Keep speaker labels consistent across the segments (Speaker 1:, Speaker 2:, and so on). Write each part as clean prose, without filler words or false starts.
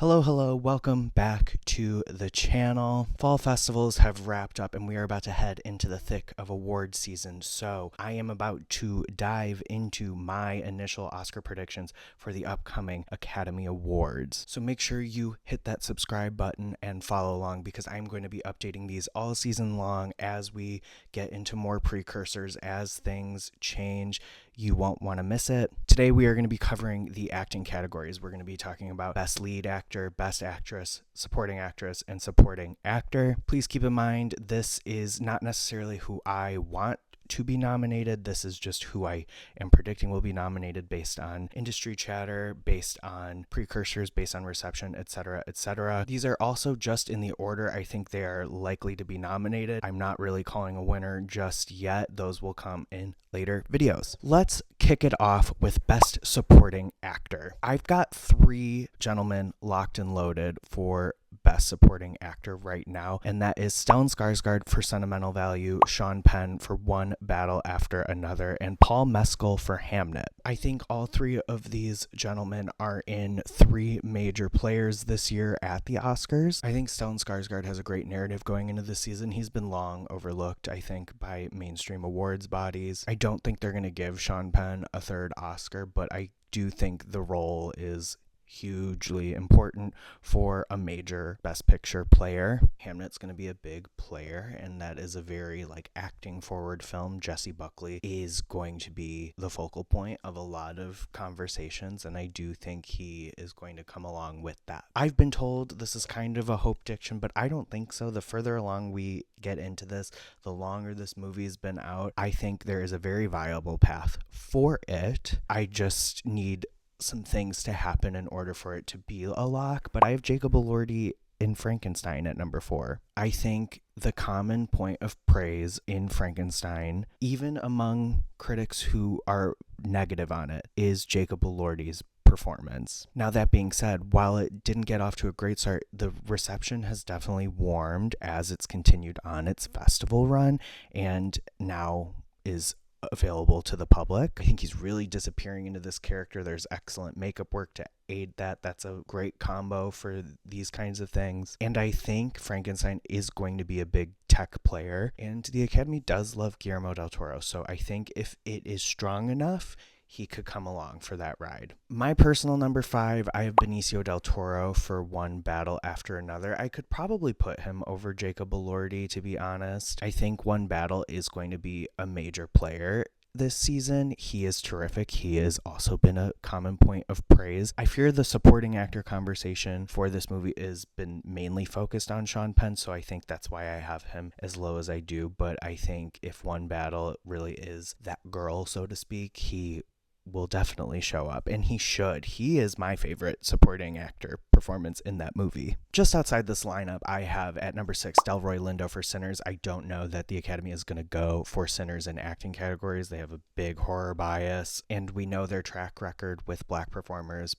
Speaker 1: Hello, welcome back to the channel. Fall festivals have wrapped up and we are about to head into the thick of award season. So I am about to dive into my initial Oscar predictions for the upcoming Academy Awards. So make sure you hit that subscribe button and follow along because I'm going to be updating these all season long as we get into more precursors, as things change. You won't want to miss it. Today we are going to be covering the acting categories. We're going to be talking about Best Lead Actor, Best Actress, Supporting Actress, and Supporting Actor. Please keep in mind this is not necessarily who I want to be nominated. This is just who I am predicting will be nominated based on industry chatter, based on precursors, based on reception, etc., etc. These are also just in the order I think they are likely to be nominated. I'm not really calling a winner just yet. Those will come in later videos. Let's kick it off with Best Supporting Actor. I've got three gentlemen locked and loaded for Best Supporting Actor right now, and that is Stellan Skarsgård for Sentimental Value, Sean Penn for One Battle After Another, and Paul Mescal for Hamnet. I think all three of these gentlemen are in three major players this year at the Oscars. I think Stellan Skarsgård has a great narrative going into this season. He's been long overlooked, I think, by mainstream awards bodies. I don't think they're going to give Sean Penn a third Oscar, but I do think the role is hugely important for a major Best Picture player. Hamnet's going to be a big player, and that is a very acting forward film. Jessie Buckley is going to be the focal point of a lot of conversations, and I do think he is going to come along with that. I've been told this is kind of a hope diction, but I don't think so. The further along we get into this, the longer this movie's been out, I think there is a very viable path for it. I just need some things to happen in order for it to be a lock, but I have Jacob Elordi in Frankenstein at number 4. I think the common point of praise in Frankenstein, even among critics who are negative on it, is Jacob Elordi's performance. Now, that being said, while it didn't get off to a great start, the reception has definitely warmed as it's continued on its festival run and now is available to the public. I think he's really disappearing into this character. There's excellent makeup work to aid that. That's a great combo for these kinds of things. And I think Frankenstein is going to be a big tech player. And the Academy does love Guillermo del Toro. So I think if it is strong enough, he could come along for that ride. My personal number 5, I have Benicio del Toro for One Battle After Another. I could probably put him over Jacob Elordi, to be honest. I think One Battle is going to be a major player this season. He is terrific. He has also been a common point of praise. I fear the supporting actor conversation for this movie has been mainly focused on Sean Penn, so I think that's why I have him as low as I do. But I think if One Battle really is that girl, so to speak, he will definitely show up, and he should. He is my favorite supporting actor performance in that movie. Just outside this lineup, I have at number 6 Delroy Lindo for Sinners. I don't know that the Academy is going to go for Sinners in acting categories. They have a big horror bias, and we know their track record with Black performers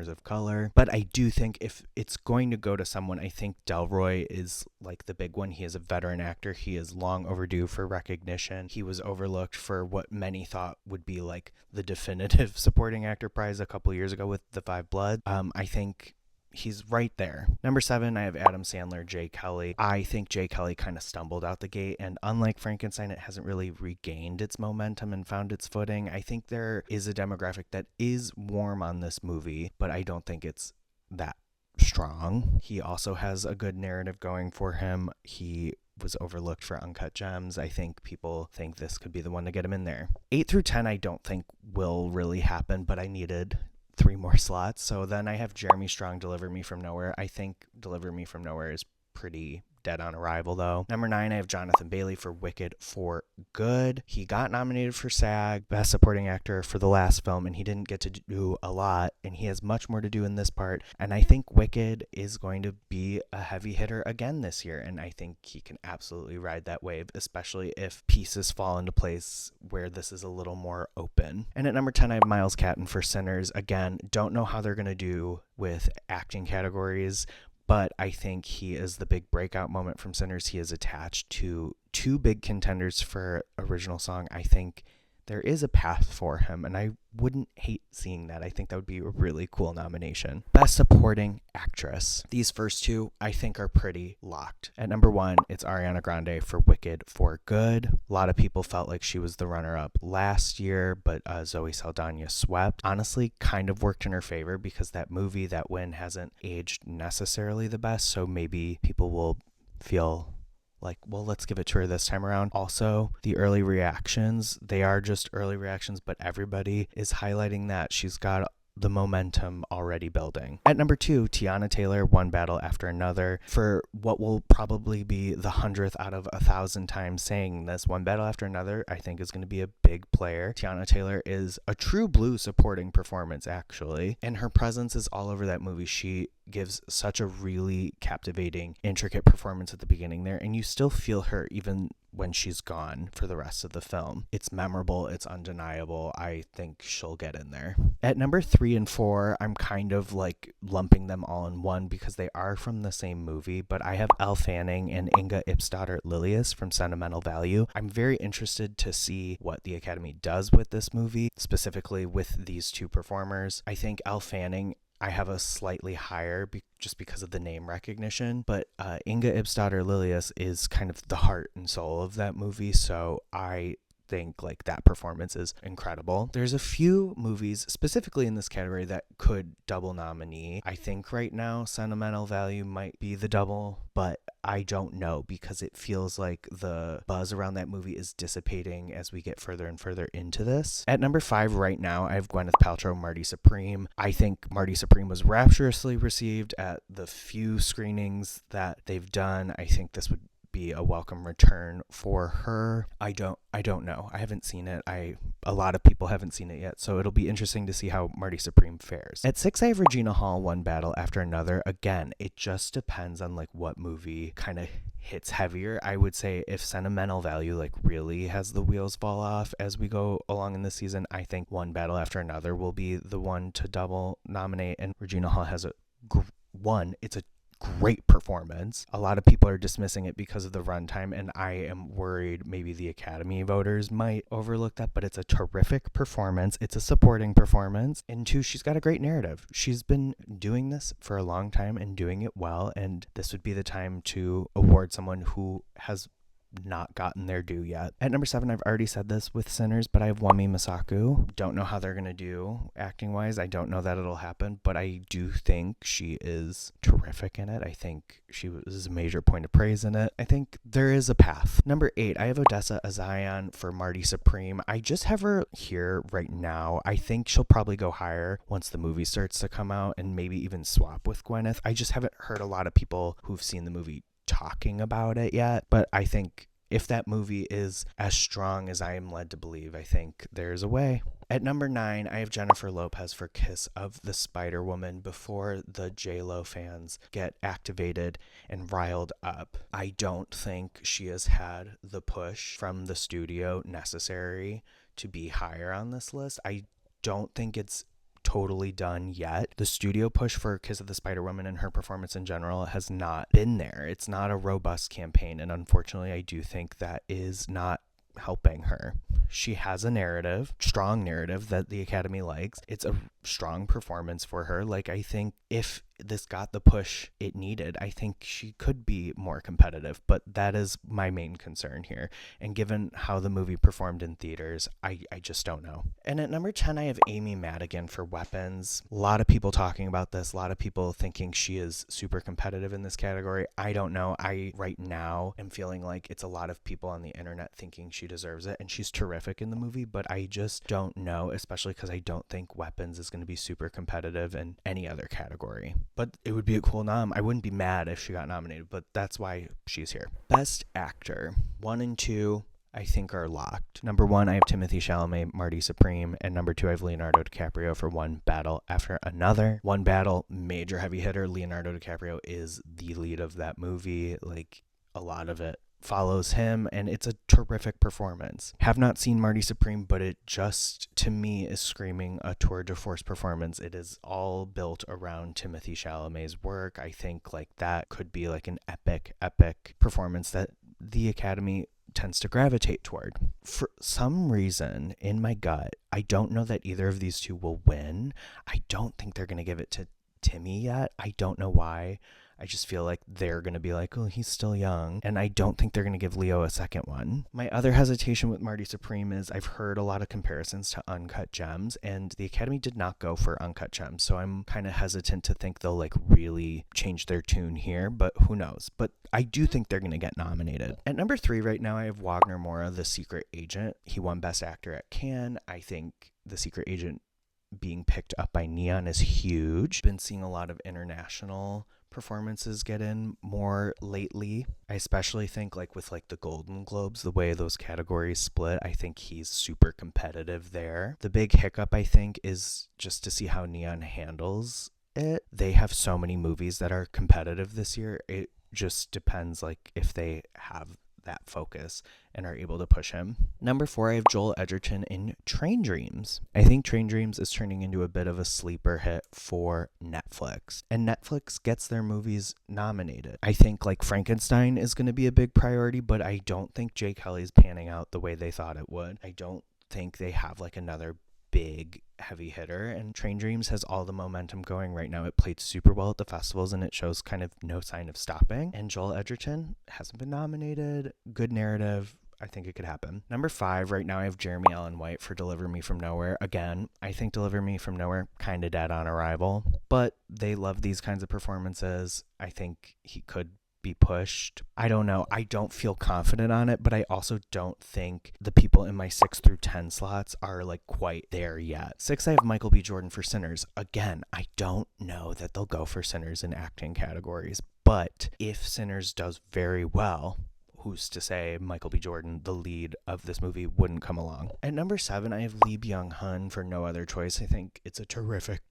Speaker 1: of color. But I do think if it's going to go to someone, I think Delroy is the big one. He is a veteran actor. He is long overdue for recognition. He was overlooked for what many thought would be the definitive supporting actor prize a couple years ago with The Five Bloods. I think he's right there. Number 7, I have Adam Sandler, Jay Kelly. I think Jay Kelly kind of stumbled out the gate, and unlike Frankenstein, it hasn't really regained its momentum and found its footing. I think there is a demographic that is warm on this movie, but I don't think it's that strong. He also has a good narrative going for him. He was overlooked for Uncut Gems. I think people think this could be the one to get him in there. 8 through 10 I don't think will really happen, but I needed 3 more slots. So then I have Jeremy Strong, Deliver Me From Nowhere. I think Deliver Me From Nowhere is pretty dead on arrival, though. Number 9, I have Jonathan Bailey for Wicked for Good. He got nominated for SAG Best Supporting Actor for the last film, and he didn't get to do a lot, and he has much more to do in this part. And I think Wicked is going to be a heavy hitter again this year, and I think he can absolutely ride that wave, especially if pieces fall into place where this is a little more open. And at number 10, I have Miles Catton for Sinners. Again, don't know how they're going to do with acting categories, but I think he is the big breakout moment from Sinners. He is attached to 2 big contenders for original song. I think there is a path for him, and I wouldn't hate seeing that. I think that would be a really cool nomination. Best Supporting Actress. These first two, I think, are pretty locked. At number 1, it's Ariana Grande for Wicked for Good. A lot of people felt like she was the runner-up last year, but Zoe Saldana swept. Honestly, kind of worked in her favor because that movie, that win, hasn't aged necessarily the best, so maybe people will feel like, well, let's give it to her this time around. Also, the early reactions, they are just early reactions, but everybody is highlighting that she's got the momentum already building. At number 2, Teyana Taylor, One Battle After Another, for what will probably be the 100th out of 1,000 times saying this. One Battle After Another, I think, is going to be a big player. Teyana Taylor is a true blue supporting performance, actually, and her presence is all over that movie. She gives such a really captivating, intricate performance at the beginning there, and you still feel her even when she's gone for the rest of the film. It's memorable, it's undeniable. I think she'll get in there. At number 3 and 4, I'm kind of like lumping them all in one because they are from the same movie, but I have Elle Fanning and Inga Ipsdotter Lilius from Sentimental Value. I'm very interested to see what the Academy does with this movie, specifically with these two performers. I think Elle Fanning, I have a slightly higher just because of the name recognition, but Inga Ipsdotter Lilius is kind of the heart and soul of that movie, so I think like that performance is incredible. There's a few movies specifically in this category that could double nominee. I think right now Sentimental Value might be the double, but I don't know because it feels like the buzz around that movie is dissipating as we get further and further into this. At number 5 right now, I have Gwyneth Paltrow, Marty Supreme. I think Marty Supreme was rapturously received at the few screenings that they've done. I think this would be a welcome return for her. I don't know. I haven't seen it. A lot of people haven't seen it yet, so it'll be interesting to see how Marty Supreme fares. At 6, I have Regina Hall, One Battle After Another. Again, it just depends on like what movie kind of hits heavier. I would say if Sentimental Value like really has the wheels fall off as we go along in the season, I think One Battle After Another will be the one to double nominate, and Regina Hall has it's a great performance. A lot of people are dismissing it because of the runtime, and I am worried maybe the Academy voters might overlook that, but it's a terrific performance. It's a supporting performance. And 2, she's got a great narrative. She's been doing this for a long time and doing it well, and this would be the time to award someone who has not gotten their due yet. At number 7, I've already said this with Sinners, but I have Wumi Masaku. Don't know how they're going to do acting wise. I don't know that it'll happen, but I do think she is terrific in it. I think she was a major point of praise in it. I think there is a path. Number 8, I have Odessa Azion for Marty Supreme. I just have her here right now. I think she'll probably go higher once the movie starts to come out and maybe even swap with Gwyneth. I just haven't heard a lot of people who've seen the movie talking about it yet, but I think if that movie is as strong as I am led to believe, I think there's a way. At number 9, I have Jennifer Lopez for Kiss of the Spider-Woman before the J-Lo fans get activated and riled up. I don't think she has had the push from the studio necessary to be higher on this list. I don't think it's totally done yet. The studio push for Kiss of the Spider-Woman and her performance in general has not been there. It's not a robust campaign, and unfortunately I do think that is not helping her. She has a narrative, strong narrative that the Academy likes. It's a strong performance for her. Like, I think if this got the push it needed, I think she could be more competitive, but that is my main concern here. And given how the movie performed in theaters, I just don't know. And at number 10, I have Amy Madigan for Weapons. A lot of people talking about this, a lot of people thinking she is super competitive in this category. I don't know. I right now am feeling like it's a lot of people on the internet thinking she deserves it, and she's terrific in the movie, but I just don't know, especially because I don't think Weapons is going to be super competitive in any other category. But it would be a cool nom. I wouldn't be mad if she got nominated, but that's why she's here. Best Actor. 1 and 2, I think, are locked. Number 1, I have Timothée Chalamet, Marty Supreme, and number 2, I have Leonardo DiCaprio for One Battle After Another. One Battle, major heavy hitter. Leonardo DiCaprio is the lead of that movie. Like, a lot of it follows him, and it's a terrific performance. Have not seen Marty Supreme, but it just, to me, is screaming a tour de force performance. It is all built around Timothée Chalamet's work. I think like that could be like an epic performance that the Academy tends to gravitate toward. For some reason in my gut, I don't know that either of these two will win. I don't think they're going to give it to Timmy yet. I don't know why. I just feel like they're going to be like, oh, he's still young. And I don't think they're going to give Leo a second one. My other hesitation with Marty Supreme is I've heard a lot of comparisons to Uncut Gems, and the Academy did not go for Uncut Gems. So I'm kind of hesitant to think they'll like really change their tune here, but who knows? But I do think they're going to get nominated. At number 3 right now, I have Wagner Moura, The Secret Agent. He won Best Actor at Cannes. I think The Secret Agent being picked up by Neon is huge. Been seeing a lot of international performances get in more lately. I especially think like with like the Golden Globes, the way those categories split, I think he's super competitive there. The big hiccup, I think, is just to see how Neon handles it. They have so many movies that are competitive this year. It just depends like if they have that focus and are able to push him. Number 4, I have Joel Edgerton in Train Dreams. I think Train Dreams is turning into a bit of a sleeper hit for Netflix, and Netflix gets their movies nominated. I think like Frankenstein is going to be a big priority, but I don't think Jay Kelly's panning out the way they thought it would. I don't think they have like another big heavy hitter, and Train Dreams has all the momentum going right now. It played super well at the festivals and it shows kind of no sign of stopping. And Joel Edgerton hasn't been nominated. Good narrative. I think it could happen. Number 5 right now, I have Jeremy Allen White for Deliver Me From Nowhere. Again, I think Deliver Me From Nowhere kind of dead on arrival, but they love these kinds of performances. I think he could be pushed. I don't know. I don't feel confident on it, but I also don't think the people in my 6 through 10 slots are like quite there yet. 6, I have Michael B. Jordan for Sinners. Again, I don't know that they'll go for Sinners in acting categories, but if Sinners does very well, who's to say Michael B. Jordan, the lead of this movie, wouldn't come along. At number 7, I have Lee Byung-hun for No Other Choice. I think it's a terrific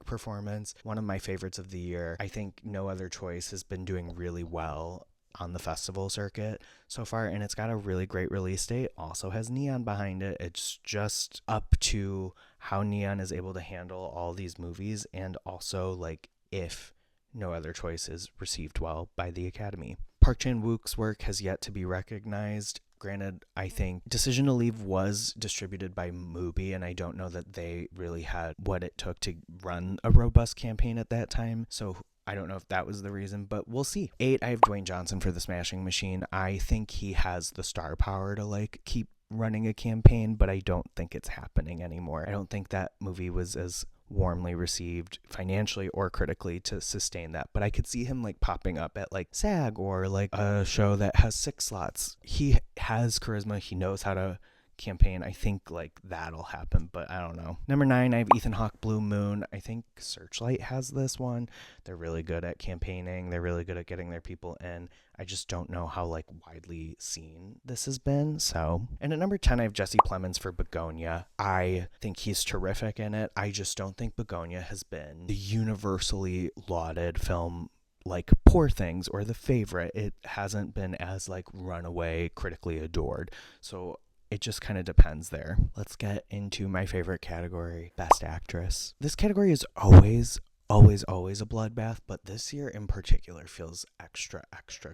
Speaker 1: performance. One of my favorites of the year. I think No Other Choice has been doing really well on the festival circuit so far, and it's got a really great release date. Also has Neon behind it. It's just up to how Neon is able to handle all these movies, and also like if No Other Choice is received well by the Academy. Park Chan-wook's work has yet to be recognized. Granted, I think Decision to Leave was distributed by Mubi, and I don't know that they really had what it took to run a robust campaign at that time. So I don't know if that was the reason, but we'll see. 8, I have Dwayne Johnson for The Smashing Machine. I think he has the star power to like keep running a campaign, but I don't think it's happening anymore. I don't think that movie was as warmly received financially or critically to sustain that, but I could see him like popping up at like SAG or like a show that has 6 slots. He has charisma. He knows how to campaign. I think like that'll happen, but I don't know. Number 9, I have Ethan Hawke, Blue Moon. I think Searchlight has this one. They're really good at campaigning. They're really good at getting their people in. I just don't know how like widely seen this has been. So, and at number 10, I have Jesse Plemons for Begonia. I think he's terrific in it. I just don't think Begonia has been the universally lauded film like Poor Things or The Favorite. It hasn't been as like runaway critically adored. So it just kind of depends there. Let's get into my favorite category, Best Actress. This category is always a bloodbath, but this year in particular feels extra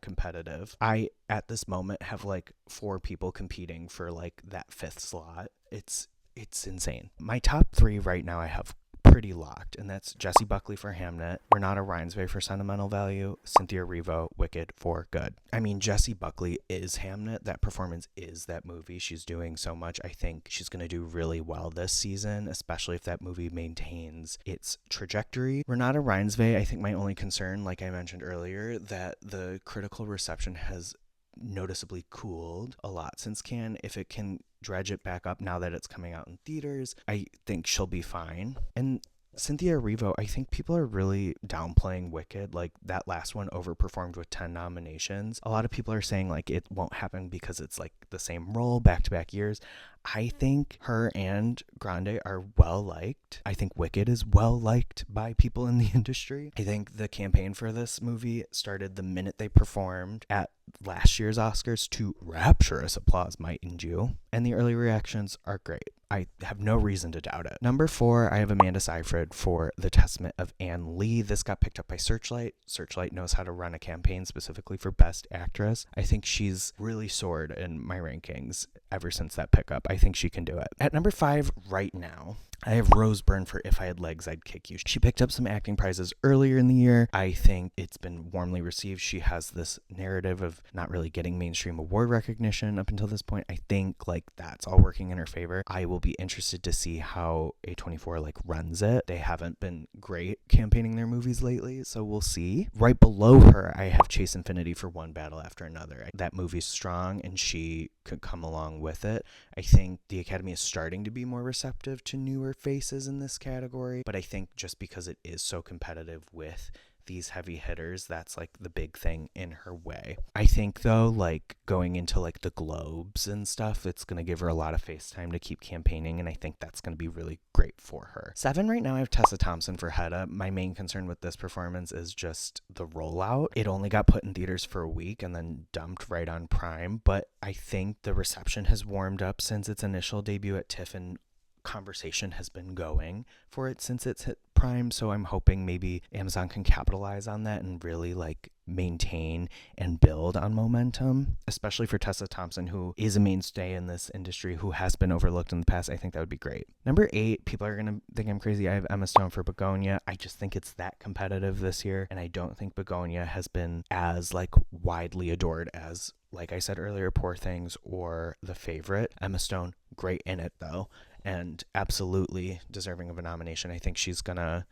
Speaker 1: competitive. I, at this moment, have like 4 people competing for like that 5th slot. It's insane. My top 3 right now I have pretty locked, and that's Jessie Buckley for Hamnet, Renata Reinsve for Sentimental Value, Cynthia Erivo, Wicked for Good. I mean, Jessie Buckley is Hamnet. That performance is that movie. She's doing so much. I think she's going to do really well this season, especially if that movie maintains its trajectory. Renata Reinsve, I think my only concern, like I mentioned earlier, that the critical reception has noticeably cooled a lot since Cannes. If it can dredge it back up now that it's coming out in theaters, I think she'll be fine. And Cynthia Erivo, I think people are really downplaying Wicked. Like that last one overperformed with 10 nominations. A lot of people are saying like it won't happen because it's like the same role back-to-back years. I think her and Grande are well liked. I think Wicked is well liked by people in the industry. I think the campaign for this movie started the minute they performed at last year's Oscars to rapturous applause, mind you. And the early reactions are great. I have no reason to doubt it. Number 4, I have Amanda Seyfried for The Testament of Anne Lee. This got picked up by Searchlight. Searchlight knows how to run a campaign specifically for Best Actress. I think she's really soared in my rankings ever since that pickup. I think she can do it. At number 5 right now, I have Rose Byrne for If I Had Legs, I'd Kick You. She picked up some acting prizes earlier in the year. I think it's been warmly received. She has this narrative of not really getting mainstream award recognition up until this point. I think like that's all working in her favor. I will be interested to see how A24 like runs it. They haven't been great campaigning their movies lately, so we'll see. Right below her, I have Chase Infinity for One Battle After Another. That movie's strong and she could come along with it. I think the Academy is starting to be more receptive to newer faces in this category, but I think just because it is so competitive with these heavy hitters, that's like the big thing in her way. I think though, like going into like the Globes and stuff, it's going to give her a lot of face time to keep campaigning, and I think that's going to be really great for her. 7 right now, I have Tessa Thompson for Hedda. My main concern with this performance is just the rollout. It only got put in theaters for a week and then dumped right on Prime, but I think the reception has warmed up since its initial debut at TIFF, and conversation has been going for it since it's hit Prime, so I'm hoping maybe Amazon can capitalize on that and really like maintain and build on momentum, especially for Tessa Thompson, who is a mainstay in this industry, who has been overlooked in the past. I think that would be great. Number 8, people are gonna think I'm crazy. I have Emma Stone for Begonia. I just think it's that competitive this year, and I don't think Begonia has been as like widely adored as, like I said earlier, Poor Things or The Favorite. Emma Stone, great in it though, and absolutely deserving of a nomination. I think she's gonna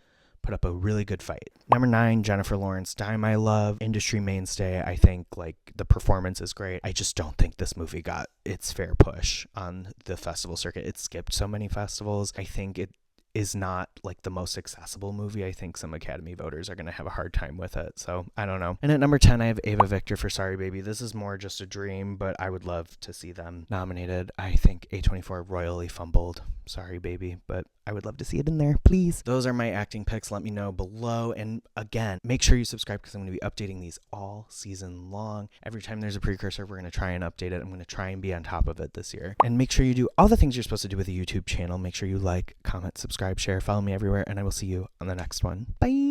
Speaker 1: put up a really good fight. Number 9, Jennifer Lawrence, Die My Love, industry mainstay. I think like the performance is great. I just don't think this movie got its fair push on the festival circuit. It skipped so many festivals. I think it is not like the most accessible movie. I think some Academy voters are going to have a hard time with it. So I don't know. And at number 10, I have Ava Victor for Sorry Baby. This is more just a dream, but I would love to see them nominated. I think A24 royally fumbled Sorry Baby, but I would love to see it in there, please. Those are my acting picks. Let me know below. And again, make sure you subscribe because I'm going to be updating these all season long. Every time there's a precursor, we're going to try and update it. I'm going to try and be on top of it this year. And make sure you do all the things you're supposed to do with a YouTube channel. Make sure you like, comment, subscribe, share, follow me everywhere, and I will see you on the next one. Bye.